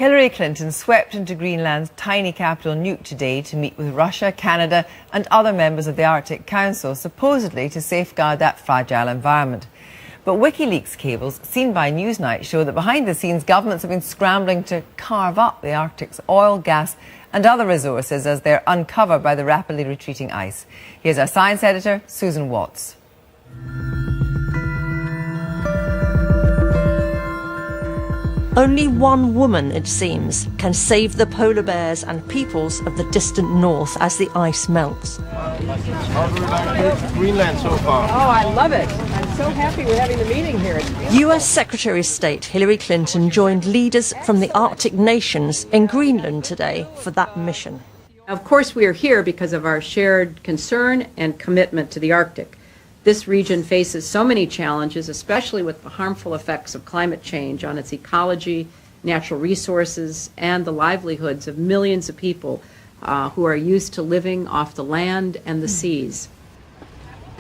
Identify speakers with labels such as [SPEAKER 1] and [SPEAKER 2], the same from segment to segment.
[SPEAKER 1] Hillary Clinton swept into Greenland's tiny capital Nuuk today to meet with Russia, Canada and other members of the Arctic Council, supposedly to safeguard that fragile environment. But WikiLeaks cables seen by Newsnight show that behind the scenes governments have been scrambling to carve up the Arctic's oil, gas and other resources as they're uncovered by the rapidly retreating ice. Here's our science editor, Susan Watts.
[SPEAKER 2] Only one woman, it seems, can save the polar bears and peoples of the distant north as the ice melts.
[SPEAKER 3] Greenland so far.
[SPEAKER 4] Oh, I love it. I'm so happy we're having the meeting here.
[SPEAKER 2] US Secretary of State Hillary Clinton joined leaders from the Arctic nations in Greenland today for that mission.
[SPEAKER 4] Of course, we are here because of our shared concern and commitment to the Arctic. This region faces so many challenges, especially with the harmful effects of climate change on its ecology, natural resources, and the livelihoods of millions of people who are used to living off the land and the seas.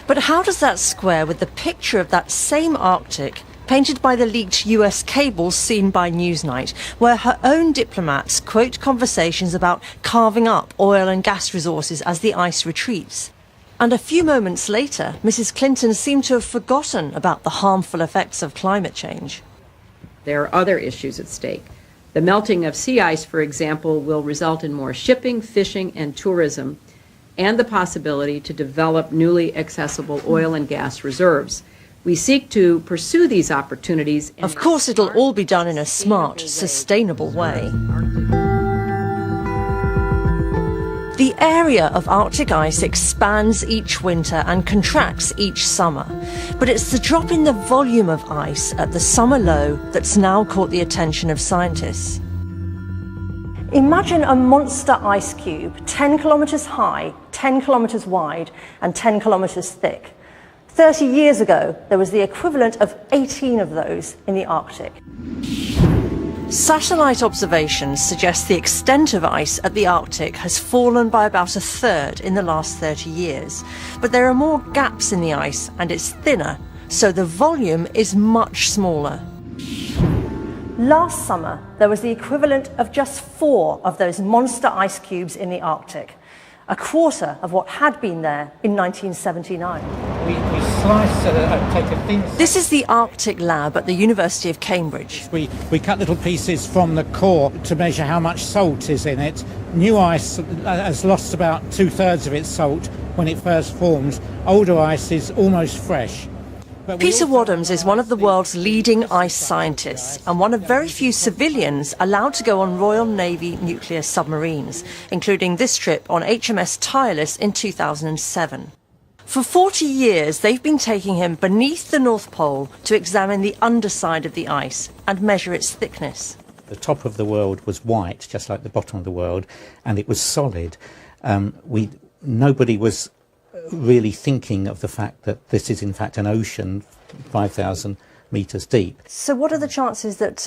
[SPEAKER 2] But how does that square with the picture of that same Arctic painted by the leaked US cables seen by Newsnight, where her own diplomats quote conversations about carving up oil and gas resources as the ice retreats? And a few moments later, Mrs. Clinton seemed to have forgotten about the harmful effects of climate change.
[SPEAKER 4] There are other issues at stake. The melting of sea ice, for example, will result in more shipping, fishing, and tourism, and the possibility to develop newly accessible oil and gas reserves. We seek to pursue these opportunities.
[SPEAKER 2] Of course, it'll all be done in a smart, sustainable way. The area of Arctic ice expands each winter and contracts each summer. But it's the drop in the volume of ice at the summer low that's now caught the attention of scientists. Imagine a monster ice cube, 10 kilometres high, 10 kilometres wide and 10 kilometres thick. 30 years ago, there was the equivalent of 18 of those in the Arctic. Satellite observations suggest the extent of ice at the Arctic has fallen by about a third in the last 30 years. But there are more gaps in the ice and it's thinner, so the volume is much smaller. Last summer, there was the equivalent of just 4 of those monster ice cubes in the Arctic, a quarter of what had been there in 1979.
[SPEAKER 3] We slice, take a thin...
[SPEAKER 2] This is the Arctic lab at the University of Cambridge.
[SPEAKER 5] We cut little pieces from the core to measure how much salt is in it. New ice has lost about 2/3 of its salt when it first forms. Older ice is almost fresh.
[SPEAKER 2] Peter Wadhams is one of the world's leading ice scientists and one of very few civilians allowed to go on Royal Navy nuclear submarines, including this trip on HMS Tireless in 2007. For 40 years, they've been taking him beneath the North Pole to examine the underside of the ice and measure its thickness.
[SPEAKER 6] The top of the world was white, just like the bottom of the world, and it was solid. Nobody was really thinking of the fact that this is in fact an ocean 5,000 metres deep.
[SPEAKER 2] So what are the chances that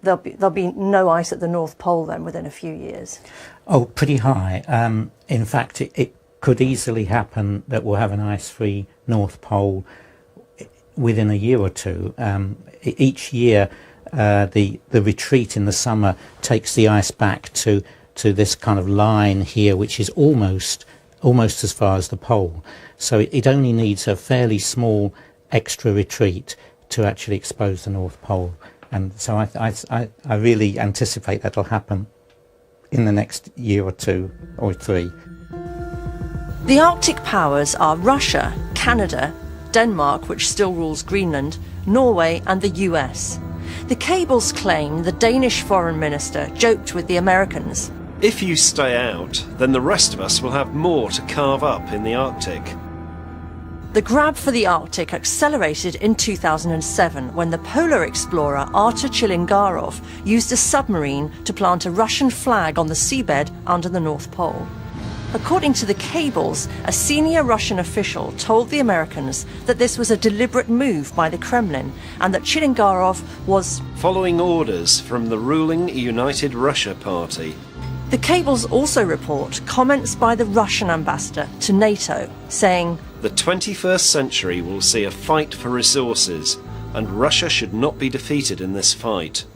[SPEAKER 2] there'll be no ice at the North Pole then within a few years?
[SPEAKER 6] Oh, pretty high. In fact, it could easily happen that we'll have an ice-free North Pole within a year or two. Each year the retreat in the summer takes the ice back to this kind of line here, which is almost as far as the pole. So it only needs a fairly small extra retreat to actually expose the North Pole. And so I really anticipate that'll happen in the next year or 2 or 3.
[SPEAKER 2] The Arctic powers are Russia, Canada, Denmark, which still rules Greenland, Norway and the US. The cables claim the Danish foreign minister joked with the Americans.
[SPEAKER 7] If you stay out, then the rest of us will have more to carve up in the Arctic.
[SPEAKER 2] The grab for the Arctic accelerated in 2007 when the polar explorer Artur Chilingarov used a submarine to plant a Russian flag on the seabed under the North Pole. According to the cables, a senior Russian official told the Americans that this was a deliberate move by the Kremlin and that Chilingarov was
[SPEAKER 7] following orders from the ruling United Russia Party.
[SPEAKER 2] The cables also report comments by the Russian ambassador to NATO, saying,
[SPEAKER 7] "The 21st century will see a fight for resources, and Russia should not be defeated in this fight."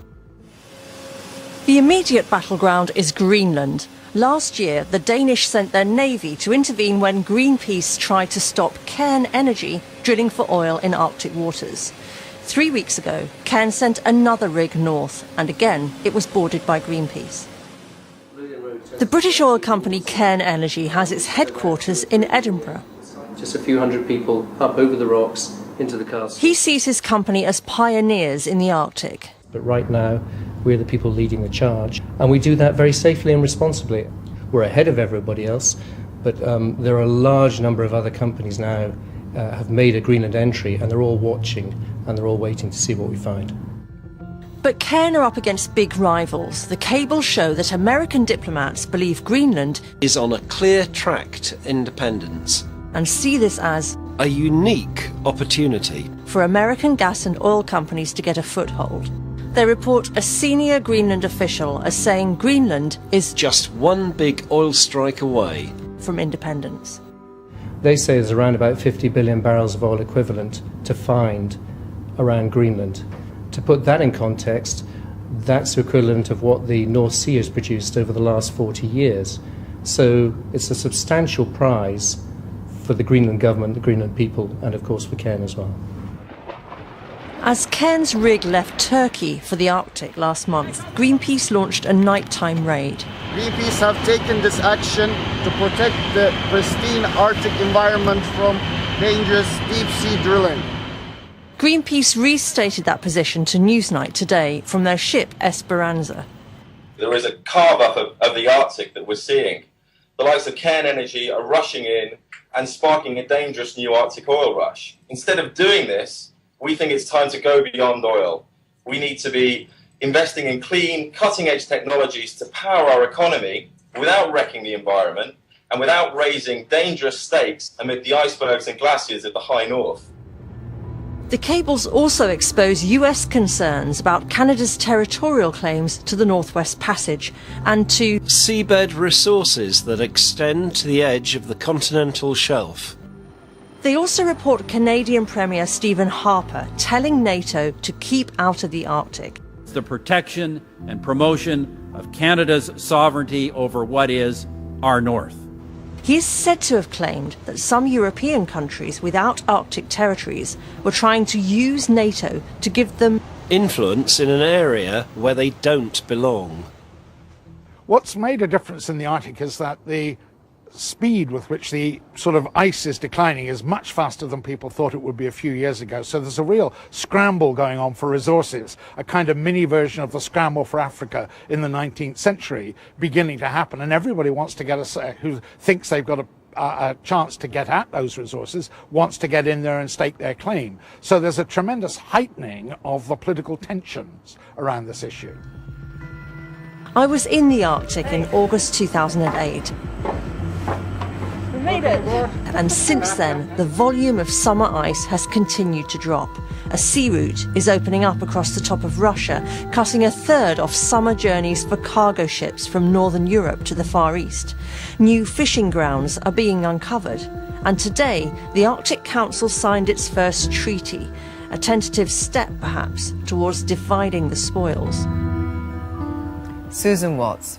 [SPEAKER 2] The immediate battleground is Greenland. Last year, the Danish sent their navy to intervene when Greenpeace tried to stop Cairn Energy drilling for oil in Arctic waters. 3 weeks ago, Cairn sent another rig north, and again it was boarded by Greenpeace. The British oil company Cairn Energy has its headquarters in Edinburgh.
[SPEAKER 8] Just a few hundred people up over the rocks into the castle.
[SPEAKER 2] He sees his company as pioneers in the Arctic.
[SPEAKER 8] But right now, we're the people leading the charge, and we do that very safely and responsibly. We're ahead of everybody else, but there are a large number of other companies now have made a Greenland entry, and they're all watching, and they're all waiting to see what we find.
[SPEAKER 2] But Cairn are up against big rivals. The cables show that American diplomats believe Greenland
[SPEAKER 7] Is on a clear track to independence.
[SPEAKER 2] and see this as
[SPEAKER 7] A unique opportunity.
[SPEAKER 2] for American gas and oil companies to get a foothold. They report a senior Greenland official as saying Greenland is
[SPEAKER 7] Just one big oil strike away.
[SPEAKER 2] from independence.
[SPEAKER 8] They say there's around about 50 billion barrels of oil equivalent to find around Greenland. To put that in context, that's the equivalent of what the North Sea has produced over the last 40 years. So it's a substantial prize for the Greenland government, the Greenland people, and of course for Cairn as well.
[SPEAKER 2] As Cairn's rig left Turkey for the Arctic last month, Greenpeace launched a nighttime raid.
[SPEAKER 9] Greenpeace have taken this action to protect the pristine Arctic environment from dangerous deep-sea drilling.
[SPEAKER 2] Greenpeace restated that position to Newsnight today from their ship Esperanza.
[SPEAKER 10] There is a carve-up of the Arctic that we're seeing. The likes of Cairn Energy are rushing in and sparking a dangerous new Arctic oil rush. Instead of doing this, we think it's time to go beyond oil. We need to be investing in clean, cutting-edge technologies to power our economy without wrecking the environment and without raising dangerous stakes amid the icebergs and glaciers of the high north.
[SPEAKER 2] The cables also expose US concerns about Canada's territorial claims to the Northwest Passage and to
[SPEAKER 7] Seabed resources that extend to the edge of the continental shelf.
[SPEAKER 2] They also report Canadian Premier Stephen Harper telling NATO to keep out of the Arctic.
[SPEAKER 11] The protection and promotion of Canada's sovereignty over what is our north.
[SPEAKER 2] He is said to have claimed that some European countries without Arctic territories were trying to use NATO to give them
[SPEAKER 7] Influence in an area where they don't belong.
[SPEAKER 5] What's made a difference in the Arctic is that the speed with which the sort of ice is declining is much faster than people thought it would be a few years ago. So there's a real scramble going on for resources, a kind of mini version of the scramble for Africa in the 19th century beginning to happen. And everybody wants to get who thinks they've got a chance to get at those resources, wants to get in there and stake their claim. So there's a tremendous heightening of the political tensions around this issue.
[SPEAKER 2] I was in the Arctic in August 2008. And since then, the volume of summer ice has continued to drop. A sea route is opening up across the top of Russia, cutting a third off summer journeys for cargo ships from northern Europe to the Far East. New fishing grounds are being uncovered. And today, the Arctic Council signed its first treaty, a tentative step, perhaps, towards dividing the spoils.
[SPEAKER 1] Susan Watts.